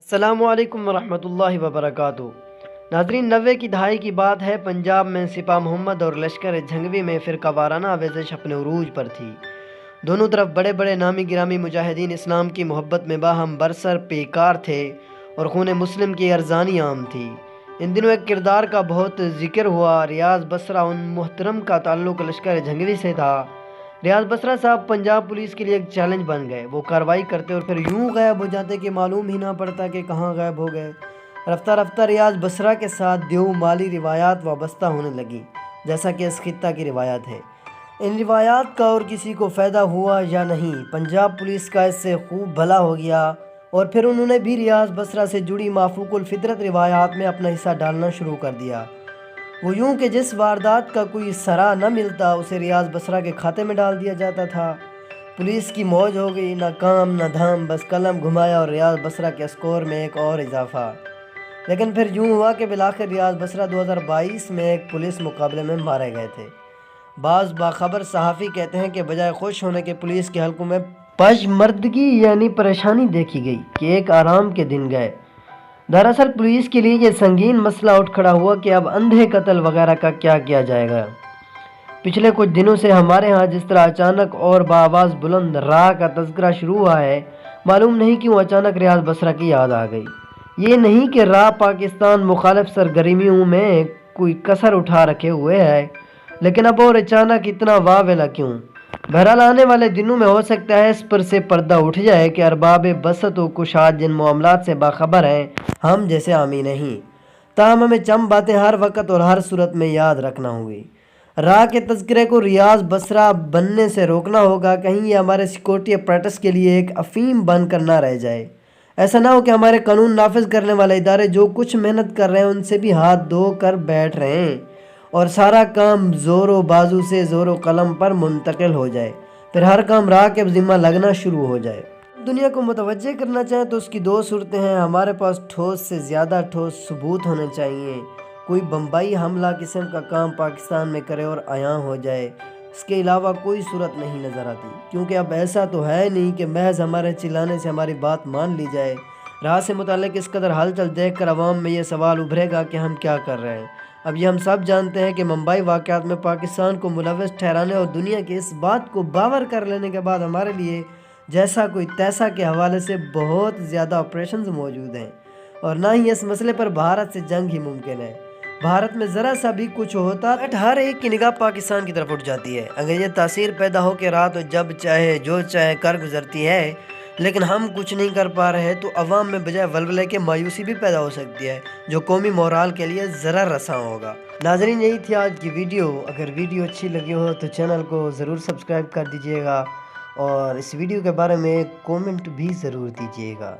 السلام علیکم ورحمۃ اللہ وبرکاتہ۔ ناظرین، 90 کی دہائی کی بات ہے، پنجاب میں سپاہ محمد اور لشکر جھنگوی میں فرقہ وارانہ آویزش اپنے عروج پر تھی۔ دونوں طرف بڑے بڑے نامی گرامی مجاہدین اسلام کی محبت میں باہم برسر پیکار تھے اور خون مسلم کی ارزانی عام تھی۔ ان دنوں ایک کردار کا بہت ذکر ہوا۔ ریاض بصرہ ان محترم کا تعلق لشکر جھنگوی سے تھا۔ ریاض بصرہ صاحب پنجاب پولیس کے لیے ایک چیلنج بن گئے۔ وہ کارروائی کرتے اور پھر یوں غائب ہو جاتے کہ معلوم ہی نہ پڑتا کہ کہاں غائب ہو گئے۔ رفتہ رفتہ ریاض بصرہ کے ساتھ دیو مالی روایات وابستہ ہونے لگیں، جیسا کہ اس خطہ کی روایات ہے۔ ان روایات کا اور کسی کو فائدہ ہوا یا نہیں، پنجاب پولیس کا اس سے خوب بھلا ہو گیا اور پھر انہوں نے بھی ریاض بصرہ سے جڑی مافوق الفطرت روایات میں اپنا حصہ ڈالنا شروع کر دیا۔ وہ یوں کہ جس واردات کا کوئی سرا نہ ملتا اسے ریاض بصرہ کے کھاتے میں ڈال دیا جاتا تھا۔ پولیس کی موج ہو گئی، نہ کام نہ دھام، بس قلم گھمایا اور ریاض بصرہ کے اسکور میں ایک اور اضافہ۔ لیکن پھر یوں ہوا کہ بالآخر ریاض بصرہ 2022 میں ایک پولیس مقابلے میں مارے گئے تھے۔ بعض باخبر صحافی کہتے ہیں کہ بجائے خوش ہونے کے پولیس کے حلقوں میں پشمردگی یعنی پریشانی دیکھی گئی کہ ایک آرام کے دن گئے۔ دراصل پولیس کے لیے یہ سنگین مسئلہ اٹھ کھڑا ہوا کہ اب اندھے قتل وغیرہ کا کیا کیا جائے گا۔ پچھلے کچھ دنوں سے ہمارے ہاں جس طرح اچانک اور بآواز بلند راہ کا تذکرہ شروع ہوا ہے، معلوم نہیں کیوں اچانک ریاض بصرہ کی یاد آ گئی۔ یہ نہیں کہ راہ پاکستان مخالف سرگرمیوں میں کوئی کسر اٹھا رکھے ہوئے ہے، لیکن اب اور اچانک اتنا واویلا کیوں؟ بہرحال آنے والے دنوں میں ہو سکتا ہے اس پر سے پردہ اٹھ جائے کہ ارباب بسط و کشاد جن معاملات سے باخبر ہیں، ہم جیسے عامی نہیں۔ تاہم ہمیں چند باتیں ہر وقت اور ہر صورت میں یاد رکھنا ہوگی۔ راہ کے تذکرے کو ریاض بصرہ بننے سے روکنا ہوگا، کہیں یہ ہمارے سیکورٹی اپریٹس کے لیے ایک افیم بن کر نہ رہ جائے۔ ایسا نہ ہو کہ ہمارے قانون نافذ کرنے والے ادارے جو کچھ محنت کر رہے ہیں ان سے بھی ہاتھ دھو کر بیٹھ رہے ہیں اور سارا کام زور و بازو سے زور و قلم پر منتقل ہو جائے، پھر ہر کام راہ کے ذمہ لگنا شروع ہو جائے۔ دنیا کو متوجہ کرنا چاہیں تو اس کی دو صورتیں ہیں۔ ہمارے پاس ٹھوس سے زیادہ ٹھوس ثبوت ہونے چاہیے۔ کوئی بمبئی حملہ قسم کا کام پاکستان میں کرے اور عیاں ہو جائے، اس کے علاوہ کوئی صورت نہیں نظر آتی، کیونکہ اب ایسا تو ہے نہیں کہ محض ہمارے چلانے سے ہماری بات مان لی جائے۔ راہ سے متعلق اس قدر ہلچل دیکھ کر عوام میں یہ سوال ابھرے گا کہ ہم کیا کر رہے ہیں۔ اب یہ ہم سب جانتے ہیں کہ ممبئی واقعات میں پاکستان کو ملوث ٹھہرانے اور دنیا کے اس بات کو باور کر لینے کے بعد ہمارے لیے جیسا کوئی تیسا کے حوالے سے بہت زیادہ آپریشنز موجود ہیں، اور نہ ہی اس مسئلے پر بھارت سے جنگ ہی ممکن ہے۔ بھارت میں ذرا سا بھی کچھ ہوتا ہر ایک کی نگاہ پاکستان کی طرف اٹھ جاتی ہے۔ اگر یہ تاثیر پیدا ہو کہ رات جب چاہے جو چاہے کر گزرتی ہے، لیکن ہم کچھ نہیں کر پا رہے، تو عوام میں بجائے ولولے کے مایوسی بھی پیدا ہو سکتی ہے، جو قومی مورال کے لیے ضرر رساں ہوگا۔ ناظرین، یہی تھی آج کی ویڈیو۔ اگر ویڈیو اچھی لگی ہو تو چینل کو ضرور سبسکرائب کر دیجیے گا اور اس ویڈیو کے بارے میں ایک کومنٹ بھی ضرور دیجیے گا۔